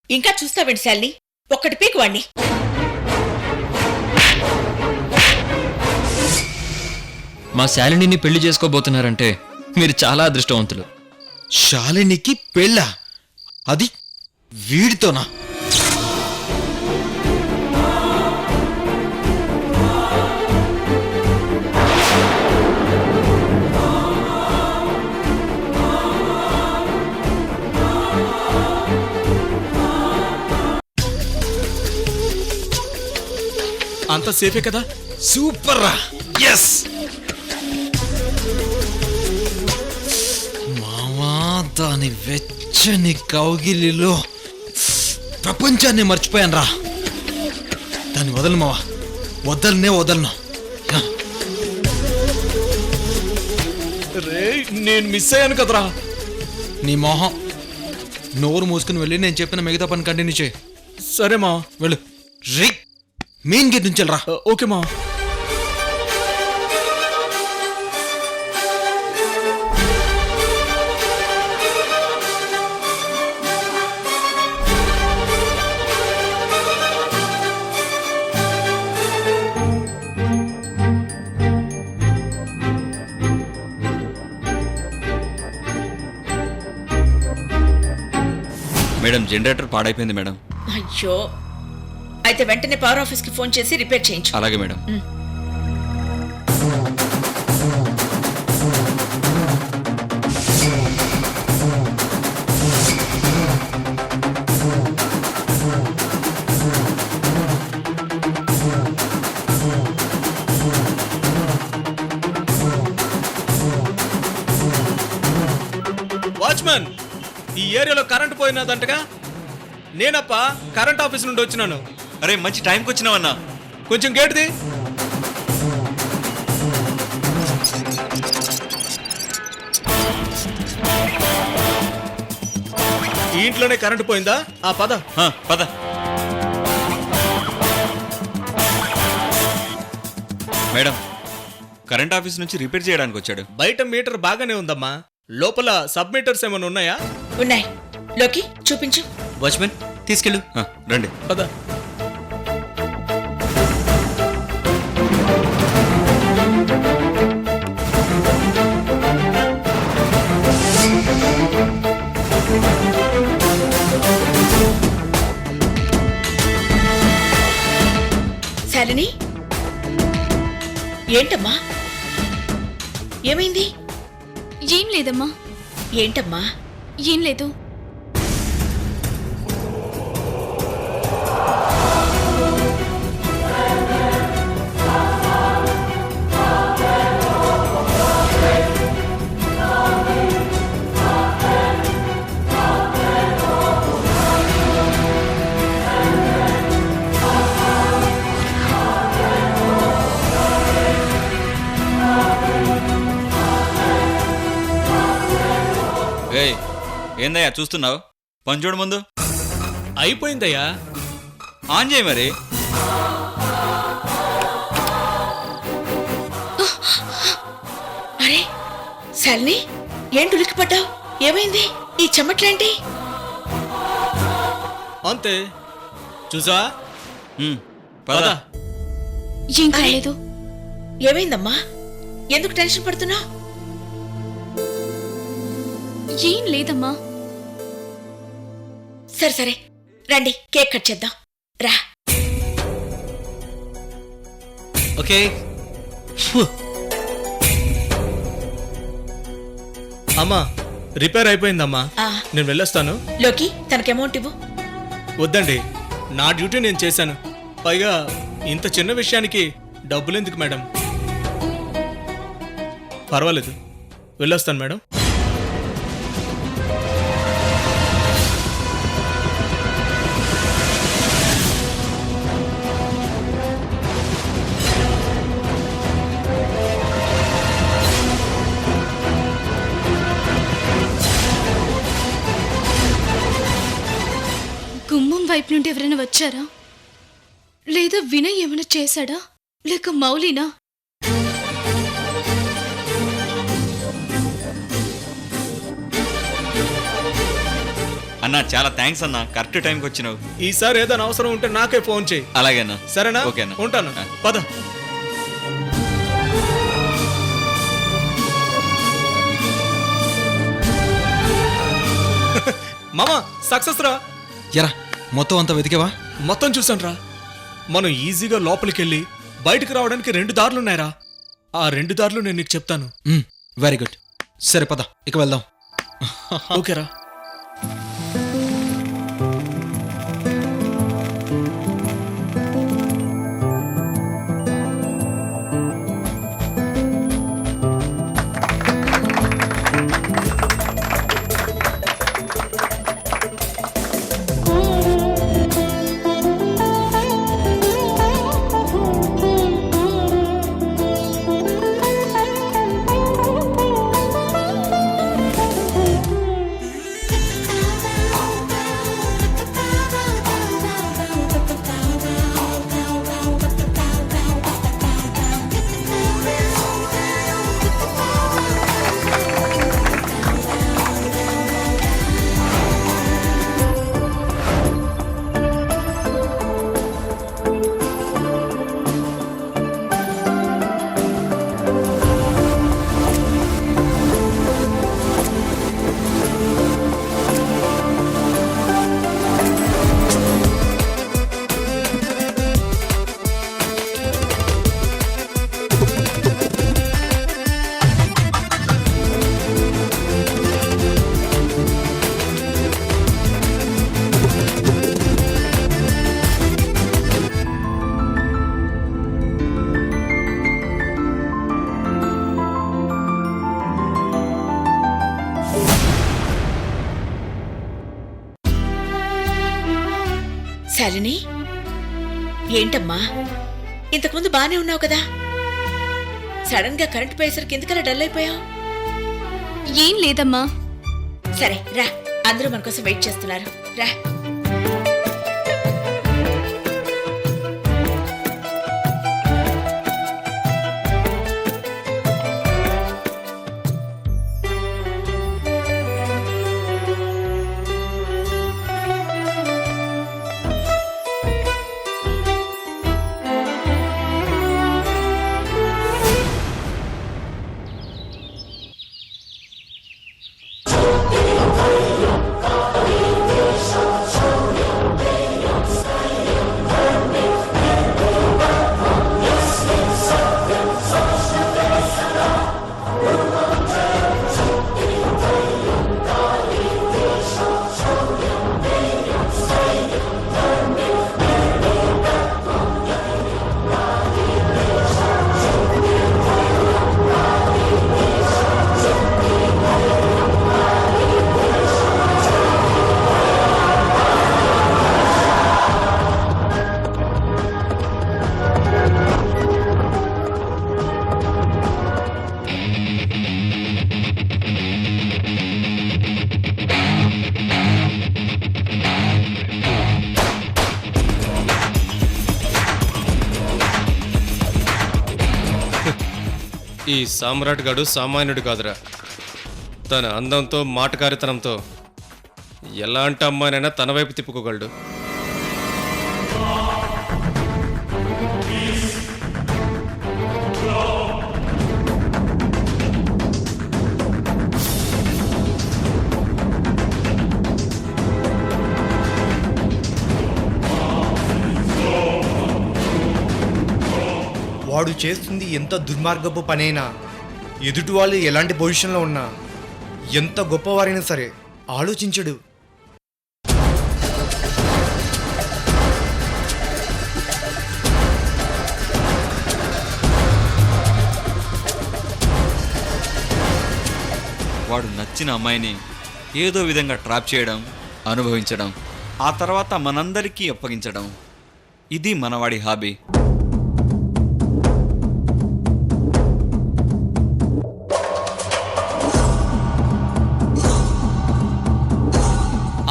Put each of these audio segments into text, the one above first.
ఇంకా చూస్తావేంటి శాలిని? ఒక్కటి పీకు వాణ్ణి. మా శాలినిని పెళ్లి చేసుకోబోతున్నారంటే మీరు చాలా అదృష్టవంతులు. శాలినికి పెళ్ళా? అది వీడితోనా? అంత సేఫే కదా? సూపర్ రా. ఎస్ మామా, దాని వెచ్చని కౌగిలిలో ప్రపంచాన్ని మర్చిపోయాను రా. దాన్ని వదలను మావా, వదలను. రే, నేను మిస్ అయ్యాను కదరా. నీ మొహం. నోరు మూసుకుని వెళ్ళి నేను చెప్పిన మిగతా పని కంటిన్యూ చేయి. సరే మా. వెళ్ళు. రే, మెయిన్ గేట్ నుంచి వెళ్ళరా. ఓకే మా. మేడం, జనరేటర్ పాడైపోయింది మేడం. అయ్యో, అయితే వెంటనే పవర్ ఆఫీస్కి ఫోన్ చేసి రిపేర్ చేయించు. అలాగే మేడం. వాచ్మెన్, ఈ ఏరియాలో కరెంట్ పోయినదంటగా. నేనప్ప కరెంట్ ఆఫీస్ నుండి వచ్చినాను. అరే, మంచి టైంకి వచ్చినావన్నా. కొంచెం గేట్ది. ఈ ఇంట్లోనే కరెంట్ పోయిందా? ఆ పద. పద. మేడం, కరెంట్ ఆఫీస్ నుంచి రిపేర్ చేయడానికి వచ్చాడు. బయట మీటర్ బాగానే ఉందమ్మా. లోపల సబ్ మీటర్స్ ఏమైనా ఉన్నాయా? ఉన్నాయి. లోకి చూపించు. వాచ్మెన్, తీసుకెళ్ళు. రండి. పద. శాలిని, ఏంటమ్మా? ఏమైంది? ఏం లేదమ్మా. ఏంటమ్మా? ఏం లేదు. ఏయ్, ఏందయ్యా చూస్తున్నావు? పని చూడు ముందు. అయిపోయిందయ్యా. ఆన్ చేయి మరి. అరే శాలిని, ఏంటి ఉలిక్కిపడ్డావు? ఏమైంది? ఈ చెమట్లేంటి? అంతే, చూసా. పద. ఏం కాలేదు. ఏమైందమ్మా? ఎందుకు టెన్షన్ పడుతున్నావు? ఏం లేదమ్మా. సరే రండి, కేక్ కట్ చేద్దాం. రా. ఓకే. అమ్మా, రిపేర్ అయిపోయిందమ్మా. ఆ. నేను వెళ్ళొస్తాను. లోకి తనకి అమౌంట్ ఇవ్వు. వద్దండి, నా డ్యూటీ నేను చేశాను. పైగా ఇంత చిన్న విషయానికి డబ్బులు ఎందుకు మేడం? పర్వాలేదు, వెళ్ళొస్తాను మేడం. గుమ్మం వైపు నుండి ఎవరైనా వచ్చారా? లేదా వినయ్ ఏమైనా చేశాడా? లేక మౌలినా? అన్నా చాలా థ్యాంక్స్ అన్నా, కరెక్ట్ టైంకి వచ్చినావు. ఈసారి ఏదైనా అవసరం ఉంటే నాకే ఫోన్ చేయి. అలాగేనా? సరేనా? ఓకేనా? ఉంటాను. పద. మామా సక్సెస్ రా. ఎరా మొత్తం అంతా వెతికేవా? మొత్తం చూసాను రా. మనం ఈజీగా లోపలికి వెళ్ళి బయటకు రావడానికి 2 దారులున్నాయిరా. ఆ 2 దారులు నేను నీకు చెప్తాను. Very good. సరే పద ఇక వెళ్దాం. ఓకేరా. శాలిని, ఏంటమ్మా ఇంతకుముందు బానే ఉన్నావు కదా, సడన్ గా కరెంట్ పోయేసరికి ఎందుకలా డల్ అయిపోయావు? ఏం లేదమ్మా. సరే రా, అందరూ మన కోసం వెయిట్ చేస్తున్నారు, రా. ఈ సామ్రాట్ గాడు సామాన్యుడు కాదురా. తన అందంతో మాటకారితనంతో ఎలాంటి అమ్మాయినైనా తన వైపు తిప్పుకోగలడు. వాడు చేస్తుంది ఎంత దుర్మార్గపు పనైనా, ఎదుటి వాళ్ళు ఎలాంటి పొజిషన్లో ఉన్నా, ఎంత గొప్పవారైనా సరే ఆలోచించడు. వాడు నచ్చిన అమ్మాయిని ఏదో విధంగా ట్రాప్ చేయడం, అనుభవించడం, ఆ తర్వాత మనందరికీ అప్పగించడం, ఇది మనవాడి హాబీ.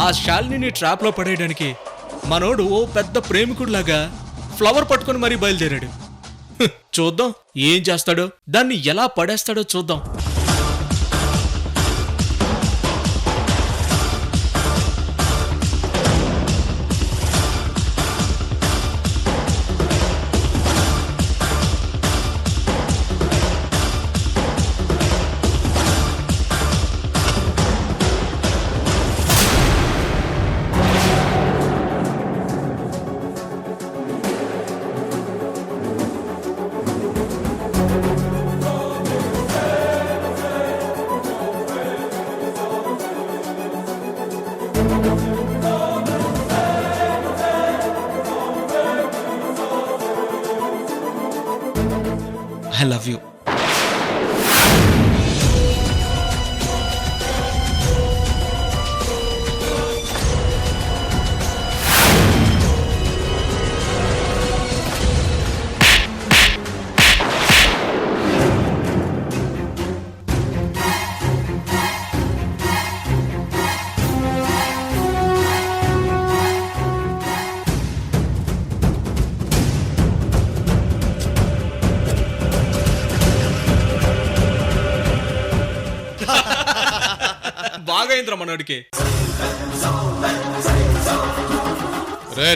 ఆ శాలిని ట్రాప్ లో పడేయడానికి మనోడు ఓ పెద్ద ప్రేమికుడిలాగా ఫ్లవర్ పట్టుకొని మరీ బయలుదేరాడు. చూద్దాం ఏం చేస్తాడో, దాన్ని ఎలా పడేస్తాడో చూద్దాం. I love you. బాగా అయిందిరా మనోడికి.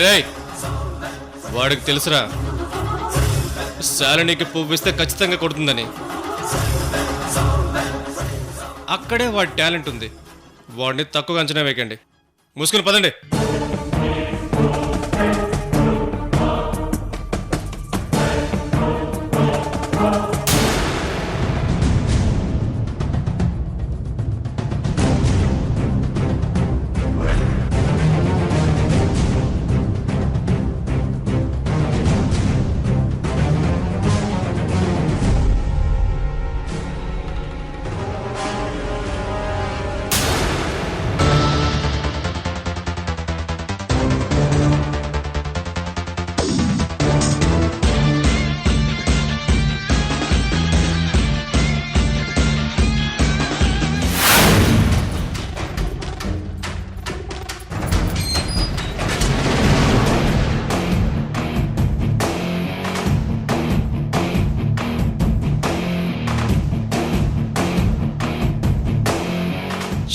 రే వాడికి తెలుసురా శాలినికి పువ్విస్తే ఖచ్చితంగా కొడుతుందని. అక్కడే వాడి టాలెంట్ ఉంది. వాడిని తక్కువ అంచనా వేయకండి. మూసుకుని పదండి.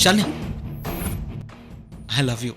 Shalini, I love you.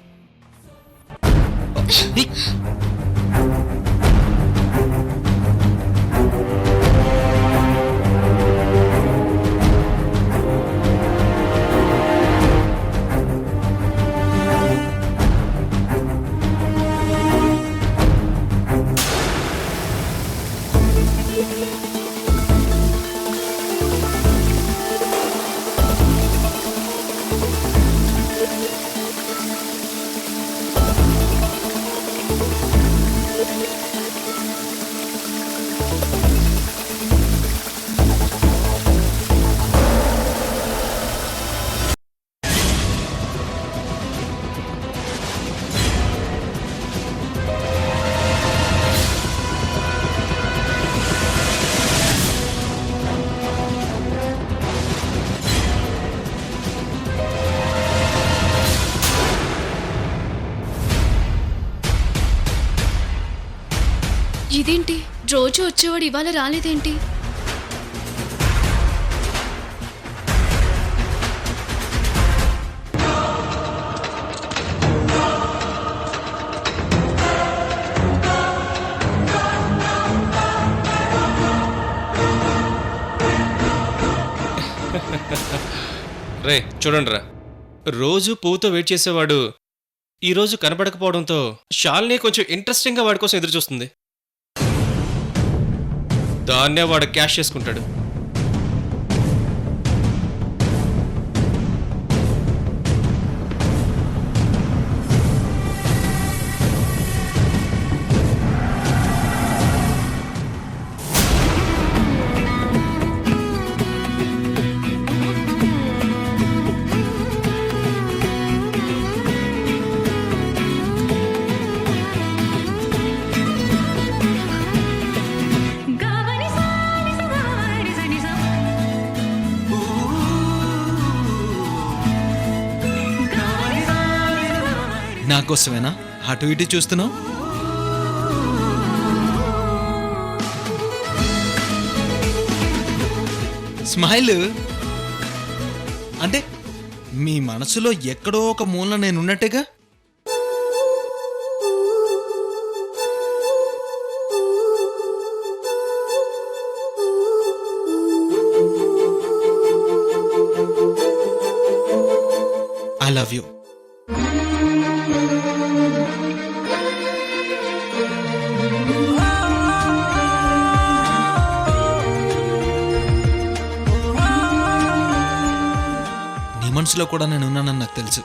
ఇదేంటి రోజు వచ్చేవాడు ఇవాళ రాలేదేంటి? రే చూడండి రా, రోజు పువ్వుతో వెయిట్ చేసేవాడు ఈరోజు కనపడకపోవడంతో శాలిని కొంచెం ఇంట్రెస్టింగ్గా వాడి కోసం ఎదురు చూస్తుంది. దాన్నే వాడు క్యాష్ చేసుకుంటాడు. నా కోసమేనా అటు ఇటు చూస్తున్నావు? స్మైల్ అంటే మీ మనసులో ఎక్కడో ఒక మూల నేనున్నట్టుగా. I love you. నీ మనసులో కూడా నేను ఉన్నానని నాకు తెలుసు.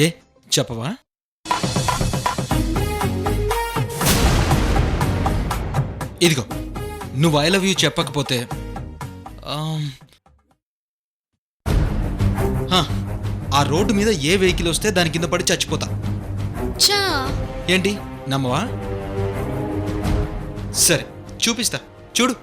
ఏ చెప్పవా? ఇదిగో నువ్వు ఐ లవ్ యూ చెప్పకపోతే ఆ రోడ్డు మీద ఏ వెహికల్ వస్తే దాని కింద పడి చచ్చిపోతా. చా ఏంటి నమ్మవా? సరే చూపిస్తా, చూడు.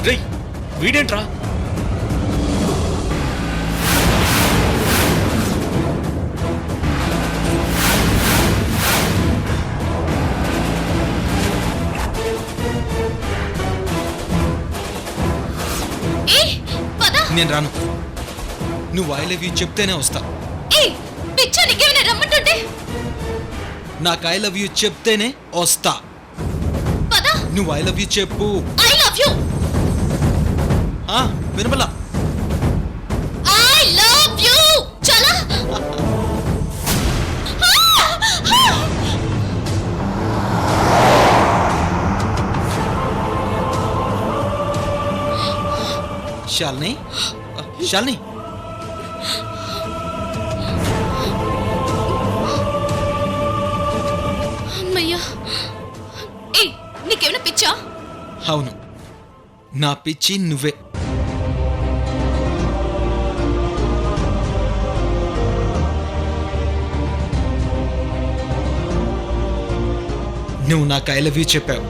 రేయ్ వీడేంట్రా? ఏ పద. నేను రాను. నువ్వు ఐ లవ్ యూ చెప్తేనే వస్తా. ఏ పిచ్చా, నీకేమైనా రమ్మంటుంటే? నాకు ఐ లవ్ యూ చెప్తేనే వస్తా. పద. నువ్వు ఐ లవ్ యూ చెప్పు. I love you. వినపలా? I love you. చలా. శాలిని, శాలిని, అమ్మయ్యా. ఏ నీకేమైనా పిచ్చా? అవును, నా పిచ్చి నువ్వే. నువ్వు నాకు ఐ లవ్ యూ చెప్పావు.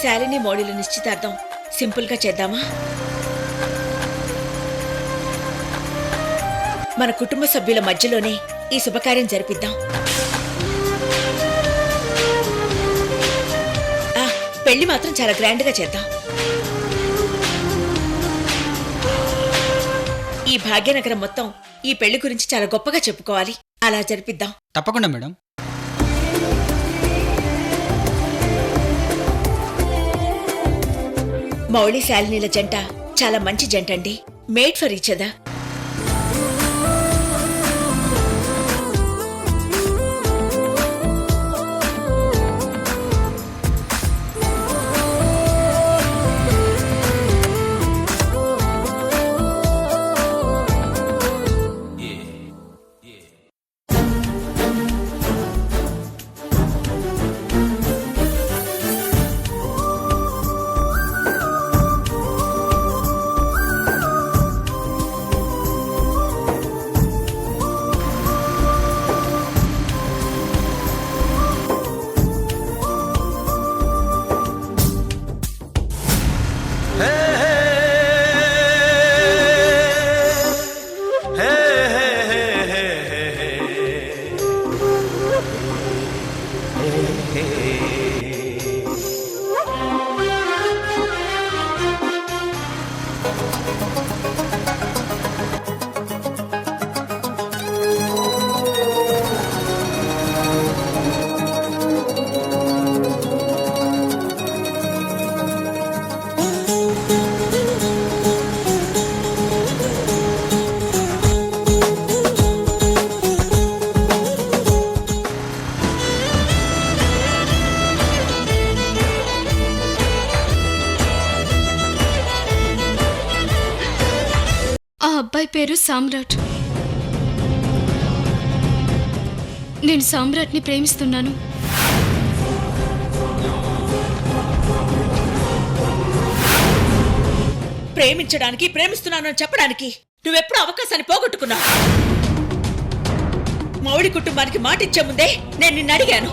శాలిని మౌళిల నిశ్చితార్థం సింపుల్ గా చేద్దామా? మన కుటుంబ సభ్యుల మధ్యలోనే ఈ శుభకార్యం జరిపిద్దాం. పెళ్లి మాత్రం చాలా గ్రాండ్ గా చేద్దాం. ఈ భాగ్యనగరం మొత్తం ఈ పెళ్లి గురించి చాలా గొప్పగా చెప్పుకోవాలి. అలా జరిపిద్దాం. తప్పకుండా మేడం. మౌళి శాలినిల జంట చాలా మంచి జంట అండి. Made for each other. ఆ అబ్బాయి పేరు సామ్రాట్. నేను సామ్రాట్ని ప్రేమిస్తున్నాను. ప్రేమించడానికి, ప్రేమిస్తున్నానని చెప్పడానికి నువ్వెప్పుడు అవకాశాన్ని పోగొట్టుకున్నావు? మౌడి కుటుంబానికి మాట ఇచ్చే ముందే నేను నిన్ను అడిగాను.